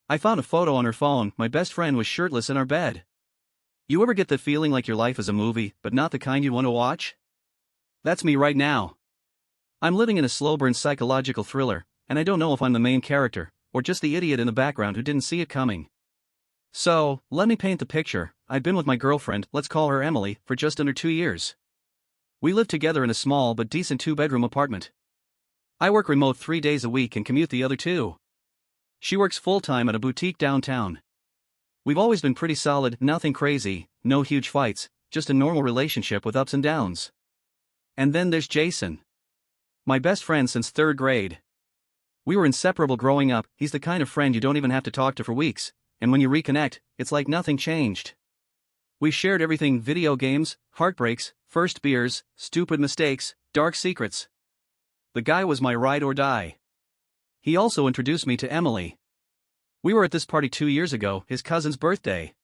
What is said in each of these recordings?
I found a photo on her phone. My best friend was shirtless in our bed. You ever get the feeling like your life is a movie, but not the kind you want to watch? That's me right now. I'm living in a slow-burn psychological thriller, and I don't know if I'm the main character, or just the idiot in the background who didn't see it coming. So, let me paint the picture. I'd been with my girlfriend, let's call her Emily, for just under 2 years. We lived together in a small but decent 2-bedroom apartment. I work remote 3 days a week and commute the other 2. She works full-time at a boutique downtown. We've always been pretty solid, nothing crazy, no huge fights, just a normal relationship with ups and downs. And then there's Jason. My best friend since 3rd grade. We were inseparable growing up. He's the kind of friend you don't even have to talk to for weeks, and when you reconnect, it's like nothing changed. We shared everything: video games, heartbreaks, first beers, stupid mistakes, dark secrets. The guy was my ride or die. He also introduced me to Emily. We were at this party 2 years ago, his cousin's birthday.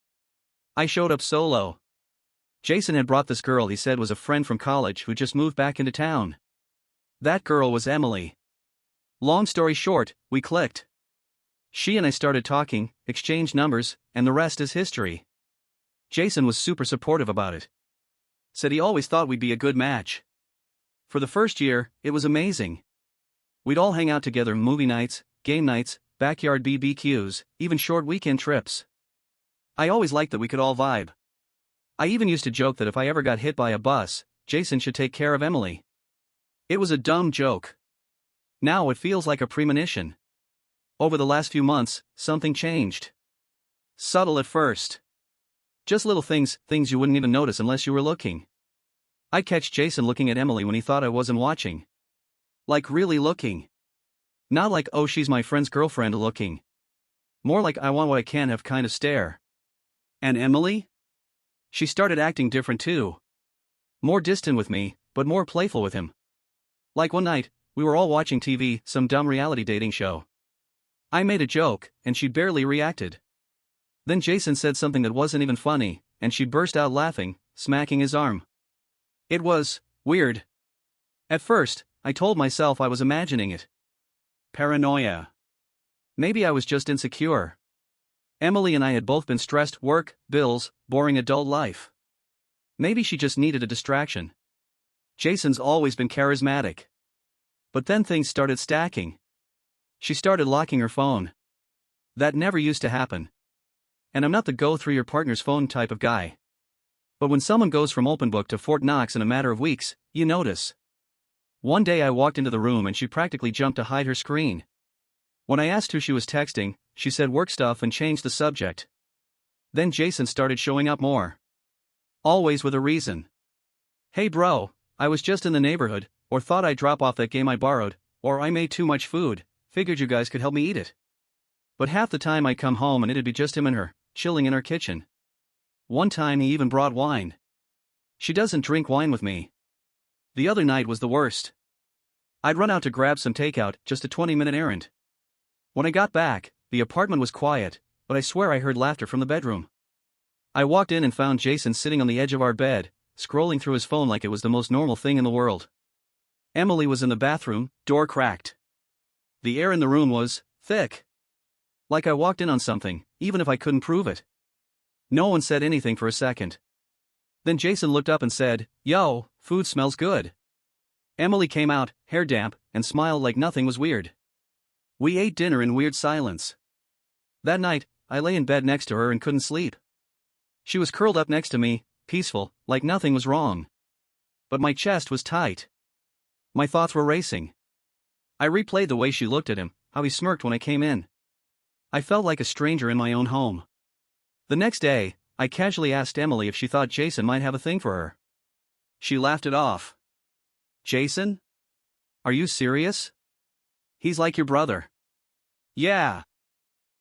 I showed up solo. Jason had brought this girl he said was a friend from college who just moved back into town. That girl was Emily. Long story short, we clicked. She and I started talking, exchanged numbers, and the rest is history. Jason was super supportive about it. Said he always thought we'd be a good match. For the first year, it was amazing. We'd all hang out together: movie nights, game nights, backyard BBQs, even short weekend trips. I always liked that we could all vibe. I even used to joke that if I ever got hit by a bus, Jason should take care of Emily. It was a dumb joke. Now it feels like a premonition. Over the last few months, something changed. Subtle at first. Just little things you wouldn't even notice unless you were looking. I'd catch Jason looking at Emily when he thought I wasn't watching. Like really looking. Not like, oh, she's my friend's girlfriend looking. More like, I want what I can't have kind of stare. And Emily? She started acting different too. More distant with me, but more playful with him. Like one night, we were all watching TV, some dumb reality dating show. I made a joke, and she barely reacted. Then Jason said something that wasn't even funny, and she burst out laughing, smacking his arm. It was weird. At first, I told myself I was imagining it. Paranoia. Maybe I was just insecure. Emily and I had both been stressed: work, bills, boring adult life. Maybe she just needed a distraction. Jason's always been charismatic. But then things started stacking. She started locking her phone. That never used to happen. And I'm not the go through your partner's phone type of guy. But when someone goes from open book to Fort Knox in a matter of weeks, you notice. One day I walked into the room and she practically jumped to hide her screen. When I asked who she was texting, she said work stuff and changed the subject. Then Jason started showing up more. Always with a reason. Hey bro, I was just in the neighborhood, or thought I'd drop off that game I borrowed, or I made too much food, figured you guys could help me eat it. But half the time I'd come home and it'd be just him and her, chilling in our kitchen. One time he even brought wine. She doesn't drink wine with me. The other night was the worst. I'd run out to grab some takeout, just a 20-minute errand. When I got back, the apartment was quiet, but I swear I heard laughter from the bedroom. I walked in and found Jason sitting on the edge of our bed, scrolling through his phone like it was the most normal thing in the world. Emily was in the bathroom, door cracked. The air in the room was thick. Like I walked in on something, even if I couldn't prove it. No one said anything for a second. Then Jason looked up and said, "Yo, food smells good." Emily came out, hair damp, and smiled like nothing was weird. We ate dinner in weird silence. That night, I lay in bed next to her and couldn't sleep. She was curled up next to me, peaceful, like nothing was wrong. But my chest was tight. My thoughts were racing. I replayed the way she looked at him, how he smirked when I came in. I felt like a stranger in my own home. The next day, I casually asked Emily if she thought Jason might have a thing for her. She laughed it off. "Jason? Are you serious? He's like your brother." "Yeah.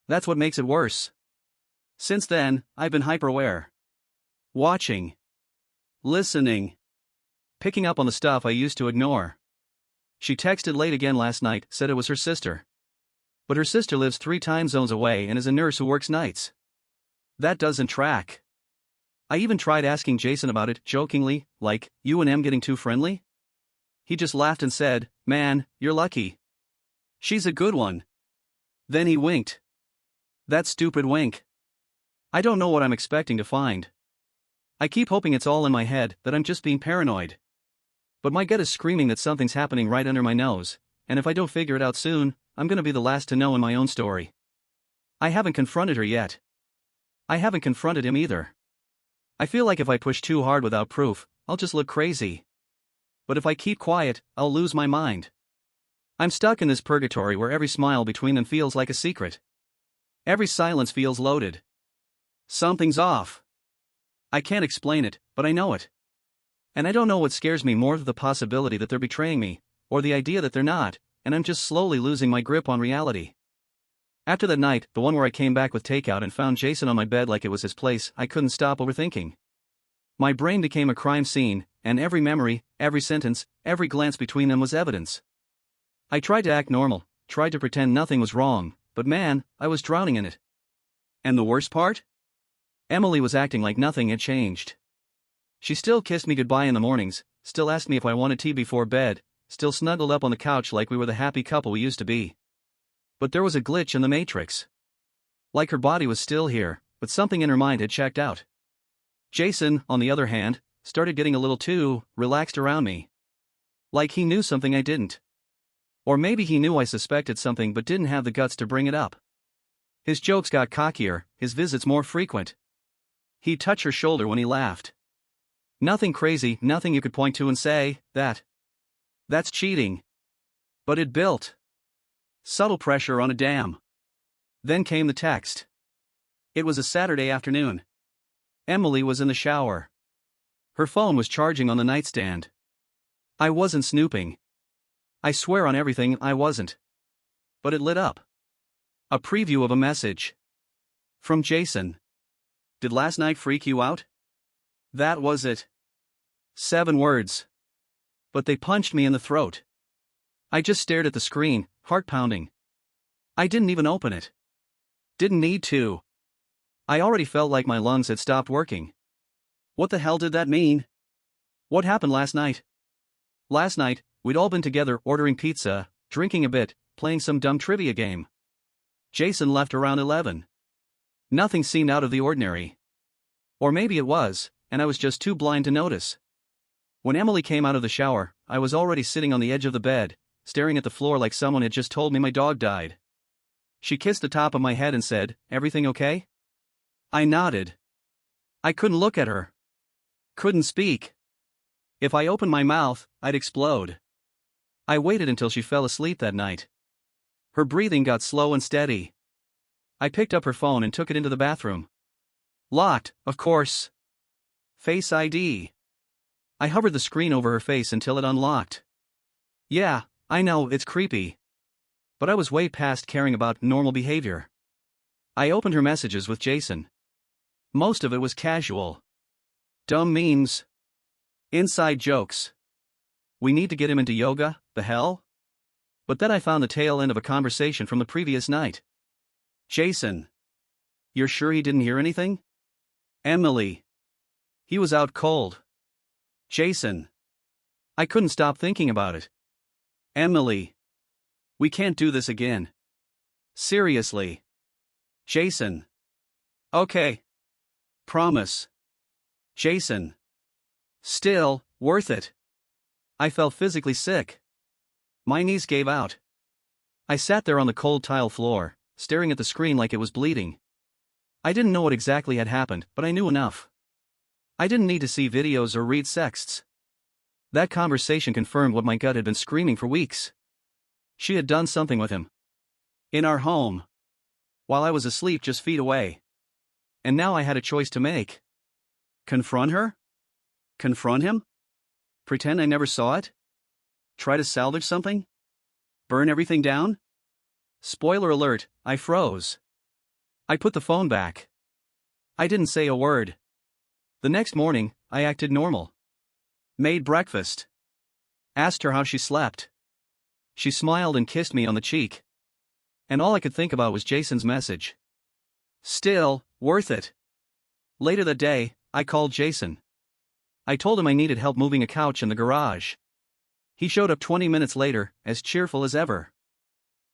That's what makes it worse." Since then, I've been hyper-aware. Watching. Listening. Picking up on the stuff I used to ignore. She texted late again last night, said it was her sister. But her sister lives 3 time zones away and is a nurse who works nights. That doesn't track. I even tried asking Jason about it, jokingly, like, "You and Em getting too friendly?" He just laughed and said, "Man, you're lucky. She's a good one." Then he winked. That stupid wink. I don't know what I'm expecting to find. I keep hoping it's all in my head, that I'm just being paranoid. But my gut is screaming that something's happening right under my nose, and if I don't figure it out soon, I'm gonna be the last to know in my own story. I haven't confronted her yet. I haven't confronted him either. I feel like if I push too hard without proof, I'll just look crazy. But if I keep quiet, I'll lose my mind. I'm stuck in this purgatory where every smile between them feels like a secret. Every silence feels loaded. Something's off. I can't explain it, but I know it. And I don't know what scares me more, the possibility that they're betraying me, or the idea that they're not, and I'm just slowly losing my grip on reality. After that night, the one where I came back with takeout and found Jason on my bed like it was his place, I couldn't stop overthinking. My brain became a crime scene, and every memory, every sentence, every glance between them was evidence. I tried to act normal, tried to pretend nothing was wrong, but man, I was drowning in it. And the worst part? Emily was acting like nothing had changed. She still kissed me goodbye in the mornings, still asked me if I wanted tea before bed, still snuggled up on the couch like we were the happy couple we used to be. But there was a glitch in the matrix. Like her body was still here, but something in her mind had checked out. Jason, on the other hand, started getting a little too relaxed around me. Like he knew something I didn't. Or maybe he knew I suspected something but didn't have the guts to bring it up. His jokes got cockier, his visits more frequent. He'd touch her shoulder when he laughed. Nothing crazy, nothing you could point to and say, that's cheating. But it built. Subtle pressure on a dam. Then came the text. It was a Saturday afternoon. Emily was in the shower. Her phone was charging on the nightstand. I wasn't snooping. I swear on everything I wasn't. But it lit up. A preview of a message. From Jason. Did last night freak you out? That was it. 7 words. But they punched me in the throat. I just stared at the screen, heart pounding. I didn't even open it. Didn't need to. I already felt like my lungs had stopped working. What the hell did that mean? What happened last night? Last night, we'd all been together ordering pizza, drinking a bit, playing some dumb trivia game. Jason left around 11. Nothing seemed out of the ordinary. Or maybe it was, and I was just too blind to notice. When Emily came out of the shower, I was already sitting on the edge of the bed, staring at the floor like someone had just told me my dog died. She kissed the top of my head and said, "Everything okay?" I nodded. I couldn't look at her. Couldn't speak. If I opened my mouth, I'd explode. I waited until she fell asleep that night. Her breathing got slow and steady. I picked up her phone and took it into the bathroom. Locked, of course. Face ID. I hovered the screen over her face until it unlocked. Yeah, I know, it's creepy. But I was way past caring about normal behavior. I opened her messages with Jason. Most of it was casual. Dumb memes. Inside jokes. We need to get him into yoga, the hell? But then I found the tail end of a conversation from the previous night. Jason. You're sure he didn't hear anything? Emily. He was out cold. Jason. I couldn't stop thinking about it. Emily. We can't do this again. Seriously. Jason. Okay. Promise. Jason. Still, worth it. I felt physically sick. My knees gave out. I sat there on the cold tile floor, staring at the screen like it was bleeding. I didn't know what exactly had happened, but I knew enough. I didn't need to see videos or read sexts. That conversation confirmed what my gut had been screaming for weeks. She had done something with him. In our home. While I was asleep just feet away. And now I had a choice to make. Confront her? Confront him? Pretend I never saw it? Try to salvage something? Burn everything down? Spoiler alert, I froze. I put the phone back. I didn't say a word. The next morning, I acted normal. Made breakfast. Asked her how she slept. She smiled and kissed me on the cheek. And all I could think about was Jason's message. Still, worth it. Later that day, I called Jason. I told him I needed help moving a couch in the garage. He showed up 20 minutes later, as cheerful as ever.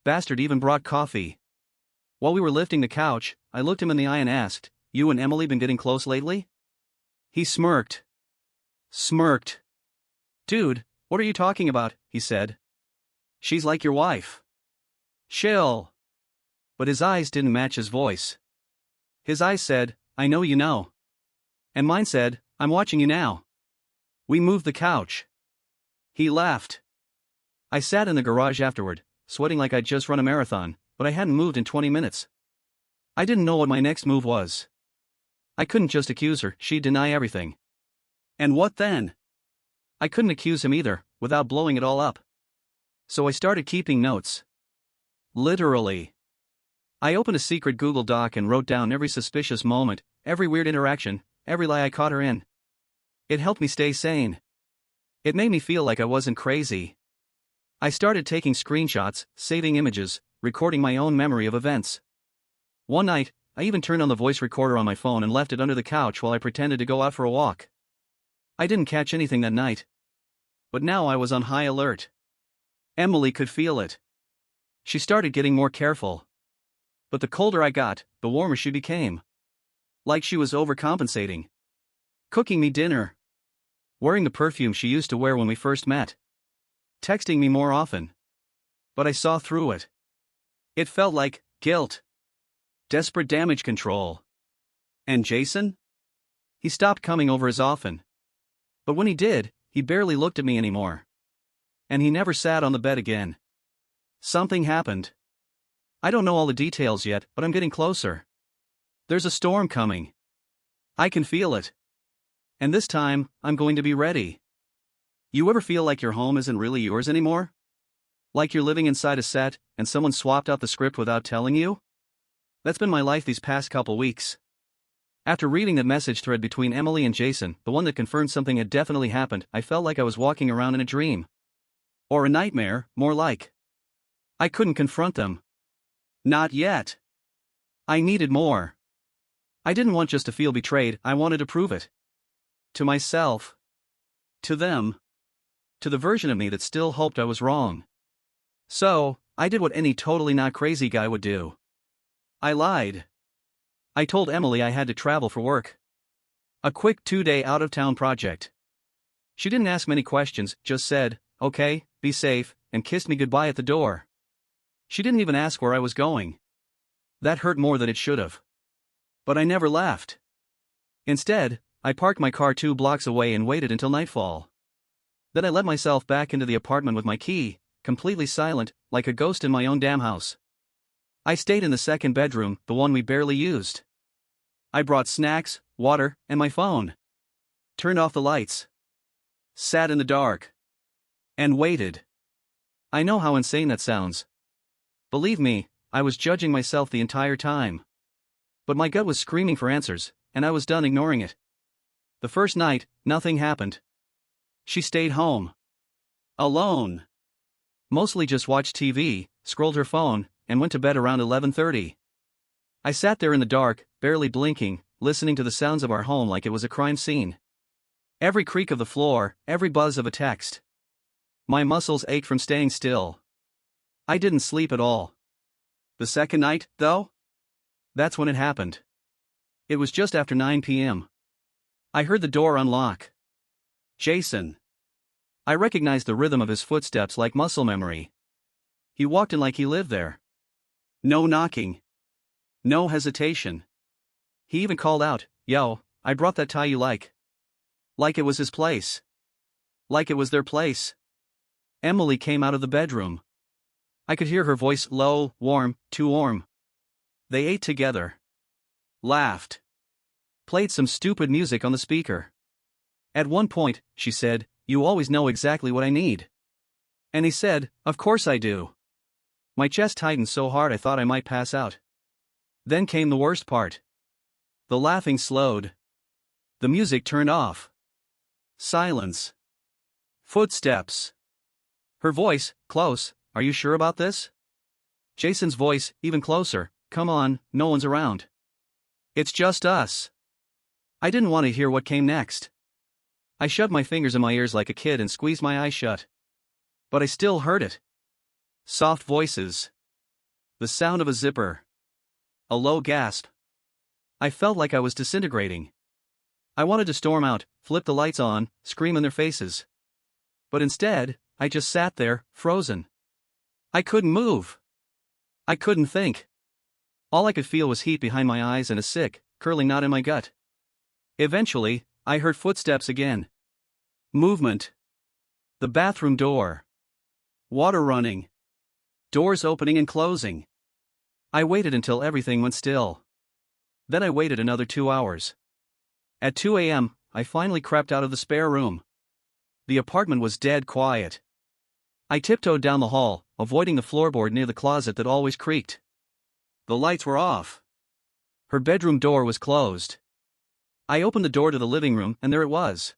Bastard even brought coffee. While we were lifting the couch, I looked him in the eye and asked, "You and Emily been getting close lately?" He smirked. "Dude, what are you talking about?" he said. "She's like your wife." "Chill." But his eyes didn't match his voice. His eyes said, "I know you know." And mine said, "I'm watching you now." We moved the couch. He laughed. I sat in the garage afterward, sweating like I'd just run a marathon, but I hadn't moved in 20 minutes. I didn't know what my next move was. I couldn't just accuse her, she'd deny everything. And what then? I couldn't accuse him either, without blowing it all up. So I started keeping notes. Literally. I opened a secret Google Doc and wrote down every suspicious moment, every weird interaction, every lie I caught her in. It helped me stay sane. It made me feel like I wasn't crazy. I started taking screenshots, saving images, recording my own memory of events. One night, I even turned on the voice recorder on my phone and left it under the couch while I pretended to go out for a walk. I didn't catch anything that night. But now I was on high alert. Emily could feel it. She started getting more careful. But the colder I got, the warmer she became. Like she was overcompensating. Cooking me dinner. Wearing the perfume she used to wear when we first met. Texting me more often. But I saw through it. It felt like guilt. Desperate damage control. And Jason? He stopped coming over as often. But when he did, he barely looked at me anymore. And he never sat on the bed again. Something happened. I don't know all the details yet, but I'm getting closer. There's a storm coming. I can feel it. And this time, I'm going to be ready. You ever feel like your home isn't really yours anymore? Like you're living inside a set, and someone swapped out the script without telling you? That's been my life these past couple weeks. After reading that message thread between Emily and Jason, the one that confirmed something had definitely happened, I felt like I was walking around in a dream. Or a nightmare, more like. I couldn't confront them. Not yet. I needed more. I didn't want just to feel betrayed, I wanted to prove it. To myself. To them. To the version of me that still hoped I was wrong. So, I did what any totally not crazy guy would do. I lied. I told Emily I had to travel for work. A quick 2-day out-of-town project. She didn't ask many questions, just said, "Okay, be safe," and kissed me goodbye at the door. She didn't even ask where I was going. That hurt more than it should have. But I never left. Instead, I parked my car 2 blocks away and waited until nightfall. Then I let myself back into the apartment with my key, completely silent, like a ghost in my own damn house. I stayed in the second bedroom, the one we barely used. I brought snacks, water, and my phone. Turned off the lights. Sat in the dark. And waited. I know how insane that sounds. Believe me, I was judging myself the entire time. But my gut was screaming for answers, and I was done ignoring it. The first night, nothing happened. She stayed home. Alone. Mostly just watched TV, scrolled her phone, and went to bed around 11:30. I sat there in the dark, barely blinking, listening to the sounds of our home like it was a crime scene. Every creak of the floor, every buzz of a text. My muscles ached from staying still. I didn't sleep at all. The second night, though? That's when it happened. It was just after 9 p.m. I heard the door unlock. Jason. I recognized the rhythm of his footsteps like muscle memory. He walked in like he lived there. No knocking. No hesitation. He even called out, "Yo, I brought that tie you like." Like it was his place. Like it was their place. Emily came out of the bedroom. I could hear her voice low, warm, too warm. They ate together. Laughed. Played some stupid music on the speaker. At one point, she said, "You always know exactly what I need." And he said, "Of course I do." My chest tightened so hard I thought I might pass out. Then came the worst part. The laughing slowed. The music turned off. Silence. Footsteps. Her voice, close, "Are you sure about this?" Jason's voice, even closer, "Come on, no one's around. It's just us." I didn't want to hear what came next. I shoved my fingers in my ears like a kid and squeezed my eyes shut. But I still heard it. Soft voices. The sound of a zipper. A low gasp. I felt like I was disintegrating. I wanted to storm out, flip the lights on, scream in their faces. But instead, I just sat there, frozen. I couldn't move. I couldn't think. All I could feel was heat behind my eyes and a sick, curling knot in my gut. Eventually, I heard footsteps again. Movement. The bathroom door. Water running. Doors opening and closing. I waited until everything went still. Then I waited another 2 hours. At 2 a.m., I finally crept out of the spare room. The apartment was dead quiet. I tiptoed down the hall, avoiding the floorboard near the closet that always creaked. The lights were off. Her bedroom door was closed. I opened the door to the living room and there it was.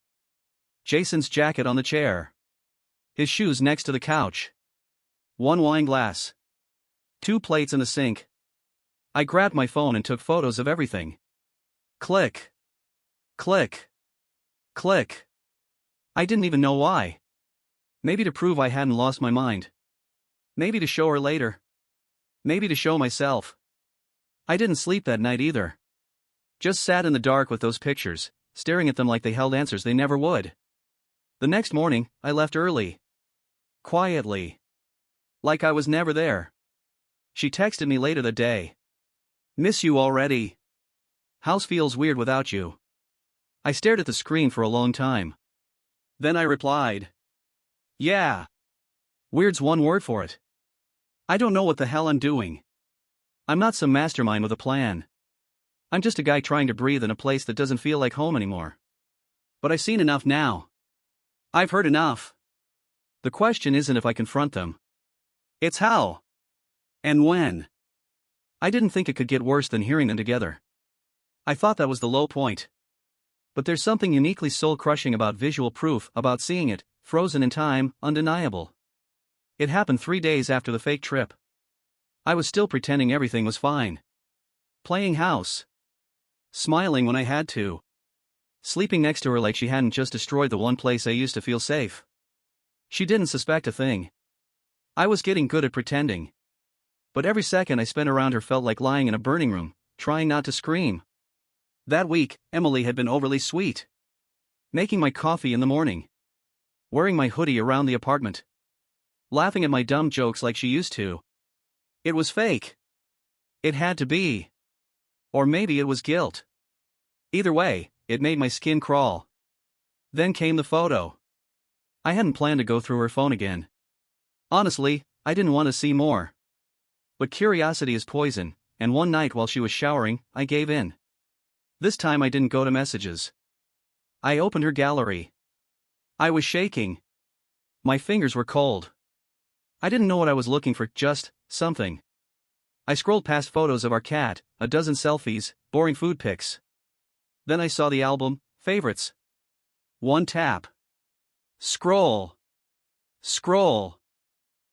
Jason's jacket on the chair. His shoes next to the couch. 1 wine glass. 2 plates in the sink. I grabbed my phone and took photos of everything. Click. Click. Click. I didn't even know why. Maybe to prove I hadn't lost my mind. Maybe to show her later. Maybe to show myself. I didn't sleep that night either. Just sat in the dark with those pictures, staring at them like they held answers they never would. The next morning, I left early. Quietly. Like I was never there. She texted me later that day. Miss you already. House feels weird without you. I stared at the screen for a long time. Then I replied. Yeah. Weird's one word for it. I don't know what the hell I'm doing. I'm not some mastermind with a plan. I'm just a guy trying to breathe in a place that doesn't feel like home anymore. But I've seen enough now. I've heard enough. The question isn't if I confront them. It's how. And when. I didn't think it could get worse than hearing them together. I thought that was the low point. But there's something uniquely soul-crushing about visual proof, about seeing it, frozen in time, undeniable. It happened 3 days after the fake trip. I was still pretending everything was fine. Playing house. Smiling when I had to. Sleeping next to her like she hadn't just destroyed the one place I used to feel safe. She didn't suspect a thing. I was getting good at pretending. But every second I spent around her felt like lying in a burning room, trying not to scream. That week, Emily had been overly sweet. Making my coffee in the morning. Wearing my hoodie around the apartment. Laughing at my dumb jokes like she used to. It was fake. It had to be. Or maybe it was guilt. Either way, it made my skin crawl. Then came the photo. I hadn't planned to go through her phone again. Honestly, I didn't want to see more. But curiosity is poison, and one night while she was showering, I gave in. This time I didn't go to messages. I opened her gallery. I was shaking. My fingers were cold. I didn't know what I was looking for, just something. I scrolled past photos of our cat, a dozen selfies, boring food pics. Then I saw the album, Favorites. One tap. Scroll. Scroll.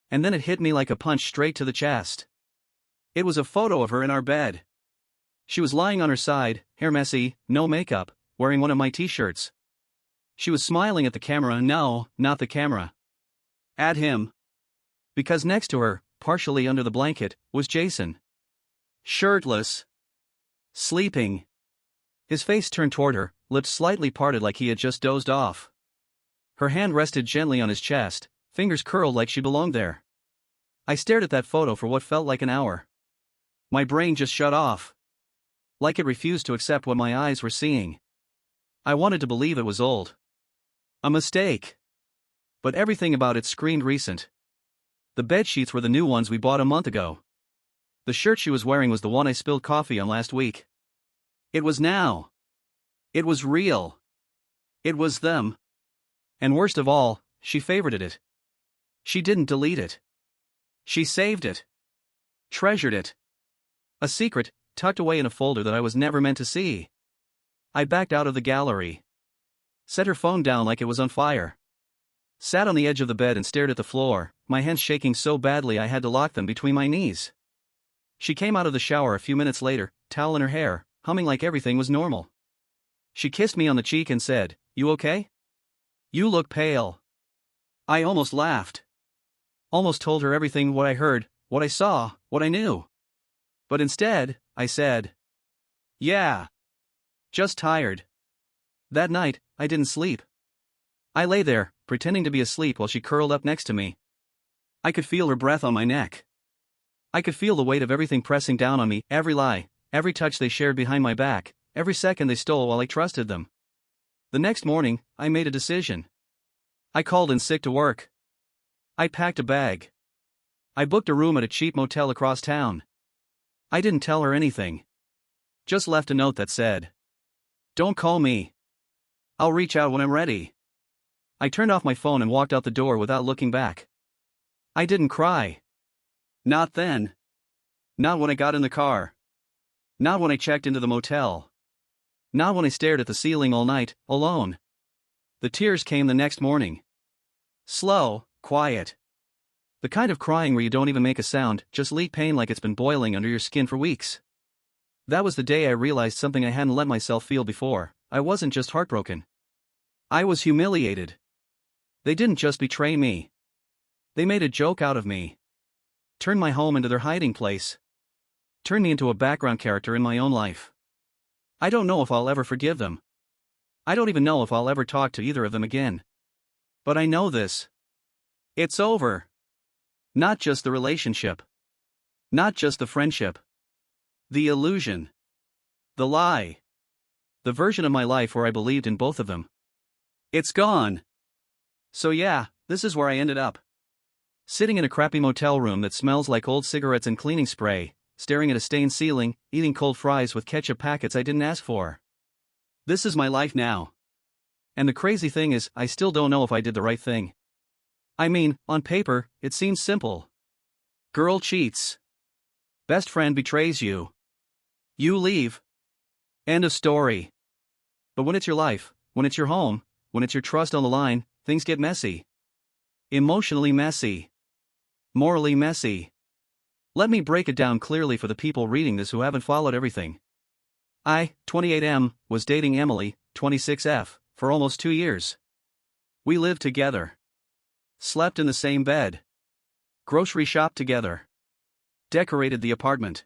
And then it hit me like a punch straight to the chest. It was a photo of her in our bed. She was lying on her side, hair messy, no makeup, wearing one of my t-shirts. She was smiling at the camera. No, not the camera. At him. Because next to her, partially under the blanket, was Jason. Shirtless. Sleeping. His face turned toward her, lips slightly parted like he had just dozed off. Her hand rested gently on his chest, fingers curled like she belonged there. I stared at that photo for what felt like an hour. My brain just shut off. Like it refused to accept what my eyes were seeing. I wanted to believe it was old. A mistake. But everything about it screamed recent. The bedsheets were the new ones we bought a month ago. The shirt she was wearing was the one I spilled coffee on last week. It was now. It was real. It was them. And worst of all, she favorited it. She didn't delete it. She saved it. Treasured it. A secret, tucked away in a folder that I was never meant to see. I backed out of the gallery. Set her phone down like it was on fire. Sat on the edge of the bed and stared at the floor, my hands shaking so badly I had to lock them between my knees. She came out of the shower a few minutes later, towel in her hair, humming like everything was normal. She kissed me on the cheek and said, "You okay? You look pale." I almost laughed. Almost told her everything, what I heard, what I saw, what I knew. But instead, I said. Yeah. Just tired. That night, I didn't sleep. I lay there, pretending to be asleep while she curled up next to me. I could feel her breath on my neck. I could feel the weight of everything pressing down on me, every lie, every touch they shared behind my back, every second they stole while I trusted them. The next morning, I made a decision. I called in sick to work. I packed a bag. I booked a room at a cheap motel across town. I didn't tell her anything. Just left a note that said, "Don't call me. I'll reach out when I'm ready." I turned off my phone and walked out the door without looking back. I didn't cry. Not then. Not when I got in the car. Not when I checked into the motel. Not when I stared at the ceiling all night, alone. The tears came the next morning. Slow, quiet. The kind of crying where you don't even make a sound, just let pain like it's been boiling under your skin for weeks. That was the day I realized something I hadn't let myself feel before. I wasn't just heartbroken. I was humiliated. They didn't just betray me. They made a joke out of me. Turned my home into their hiding place. Turned me into a background character in my own life. I don't know if I'll ever forgive them. I don't even know if I'll ever talk to either of them again. But I know this. It's over. Not just the relationship. Not just the friendship. The illusion. The lie. The version of my life where I believed in both of them. It's gone. So yeah, this is where I ended up. Sitting in a crappy motel room that smells like old cigarettes and cleaning spray, staring at a stained ceiling, eating cold fries with ketchup packets I didn't ask for. This is my life now. And the crazy thing is, I still don't know if I did the right thing. I mean, on paper, it seems simple. Girl cheats. Best friend betrays you. You leave. End of story. But when it's your life, when it's your home, when it's your trust on the line, things get messy. Emotionally messy. Morally messy. Let me break it down clearly for the people reading this who haven't followed everything. I, 28M, was dating Emily, 26F, for almost 2 years. We lived together. Slept in the same bed. Grocery shopped together. Decorated the apartment.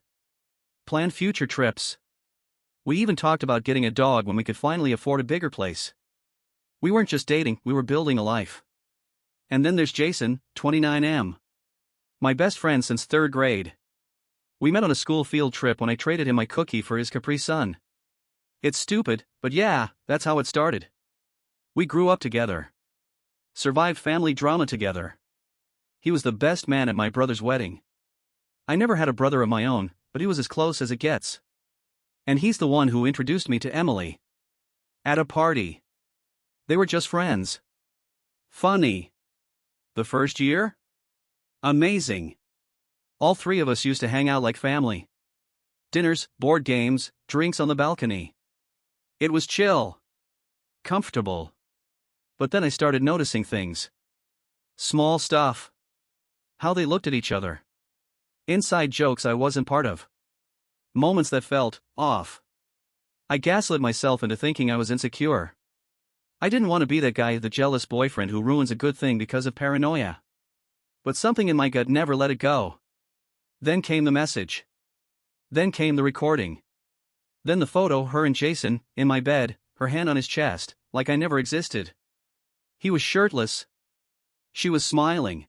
Planned future trips. We even talked about getting a dog when we could finally afford a bigger place. We weren't just dating, we were building a life. And then there's Jason, 29M. My best friend since 3rd grade. We met on a school field trip when I traded him my cookie for his Capri Sun. It's stupid, but yeah, that's how it started. We grew up together. Survived family drama together. He was the best man at my brother's wedding. I never had a brother of my own, but he was as close as it gets. And he's the one who introduced me to Emily. At a party. They were just friends. Funny. The first year? Amazing. All 3 of us used to hang out like family. Dinners, board games, drinks on the balcony. It was chill. Comfortable. But then I started noticing things. Small stuff. How they looked at each other. Inside jokes I wasn't part of. Moments that felt off. I gaslit myself into thinking I was insecure. I didn't want to be that guy, the jealous boyfriend who ruins a good thing because of paranoia. But something in my gut never let it go. Then came the message. Then came the recording. Then the photo, her and Jason, in my bed, her hand on his chest, like I never existed. He was shirtless. She was smiling.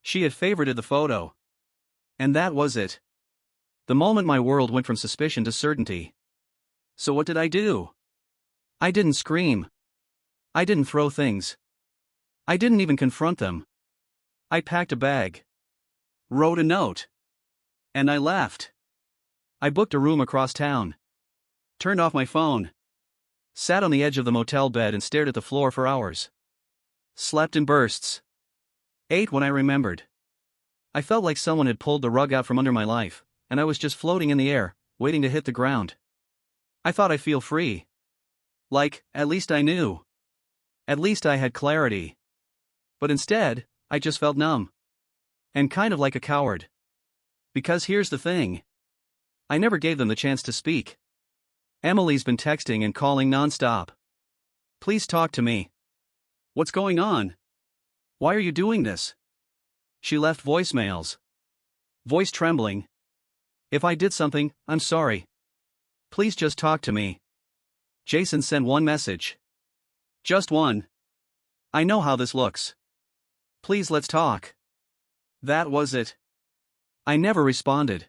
She had favorited the photo. And that was it. The moment my world went from suspicion to certainty. So what did I do? I didn't scream. I didn't throw things. I didn't even confront them. I packed a bag. Wrote a note. And I left. I booked a room across town. Turned off my phone. Sat on the edge of the motel bed and stared at the floor for hours. Slept in bursts. Ate when I remembered. I felt like someone had pulled the rug out from under my life, and I was just floating in the air, waiting to hit the ground. I thought I'd feel free. Like, at least I knew. At least I had clarity. But instead, I just felt numb. And kind of like a coward. Because here's the thing. I never gave them the chance to speak. Emily's been texting and calling nonstop. Please talk to me. What's going on? Why are you doing this? She left voicemails. Voice trembling. If I did something, I'm sorry. Please just talk to me. Jason sent one message. Just one. I know how this looks. Please let's talk. That was it. I never responded.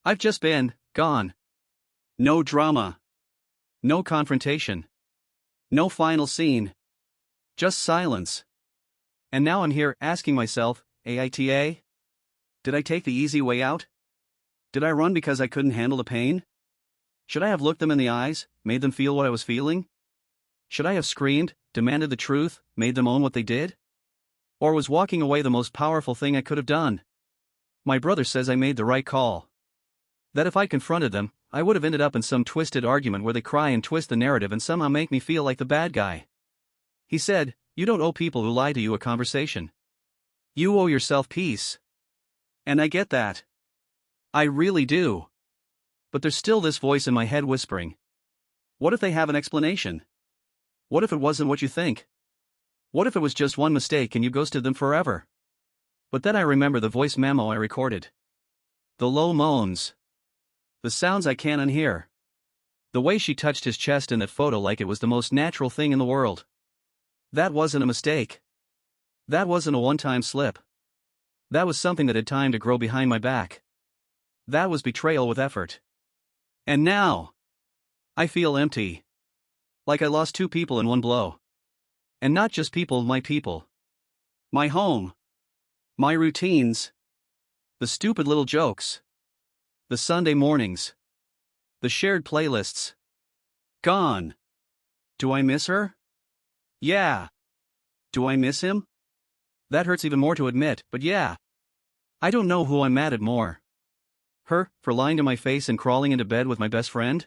I've just been gone. No drama. No confrontation. No final scene. Just silence. And now I'm here asking myself, AITA? Did I take the easy way out? Did I run because I couldn't handle the pain? Should I have looked them in the eyes, made them feel what I was feeling? Should I have screamed, demanded the truth, made them own what they did? Or was walking away the most powerful thing I could have done? My brother says I made the right call. That if I confronted them, I would have ended up in some twisted argument where they cry and twist the narrative and somehow make me feel like the bad guy. He said, you don't owe people who lie to you a conversation. You owe yourself peace. And I get that. I really do. But there's still this voice in my head whispering. What if they have an explanation? What if it wasn't what you think? What if it was just one mistake and you ghosted them forever? But then I remember the voice memo I recorded. The low moans. The sounds I can't unhear. The way she touched his chest in that photo like it was the most natural thing in the world. That wasn't a mistake. That wasn't a one-time slip. That was something that had time to grow behind my back. That was betrayal with effort. And now, I feel empty. Like I lost two people in one blow. And not just people, my people. My home. My routines. The stupid little jokes. The Sunday mornings. The shared playlists. Gone. Do I miss her? Yeah. Do I miss him? That hurts even more to admit, but yeah. I don't know who I'm mad at more. Her, for lying to my face and crawling into bed with my best friend?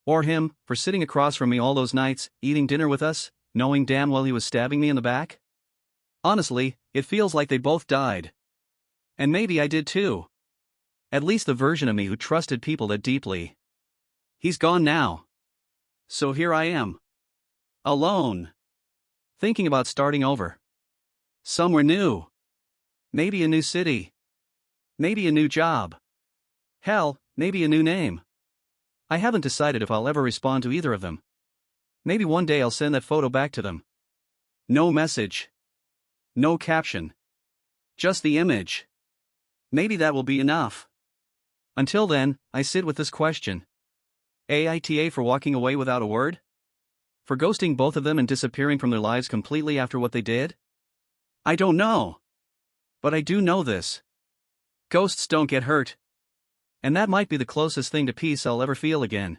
Or him, for sitting across from me all those nights, eating dinner with us, knowing damn well he was stabbing me in the back? Honestly, it feels like they both died. And maybe I did too. At least the version of me who trusted people that deeply. He's gone now. So here I am. Alone. Thinking about starting over. Somewhere new. Maybe a new city. Maybe a new job. Hell, maybe a new name. I haven't decided if I'll ever respond to either of them. Maybe one day I'll send that photo back to them. No message. No caption. Just the image. Maybe that will be enough. Until then, I sit with this question. AITA for walking away without a word? For ghosting both of them and disappearing from their lives completely after what they did? I don't know. But I do know this. Ghosts don't get hurt. And that might be the closest thing to peace I'll ever feel again.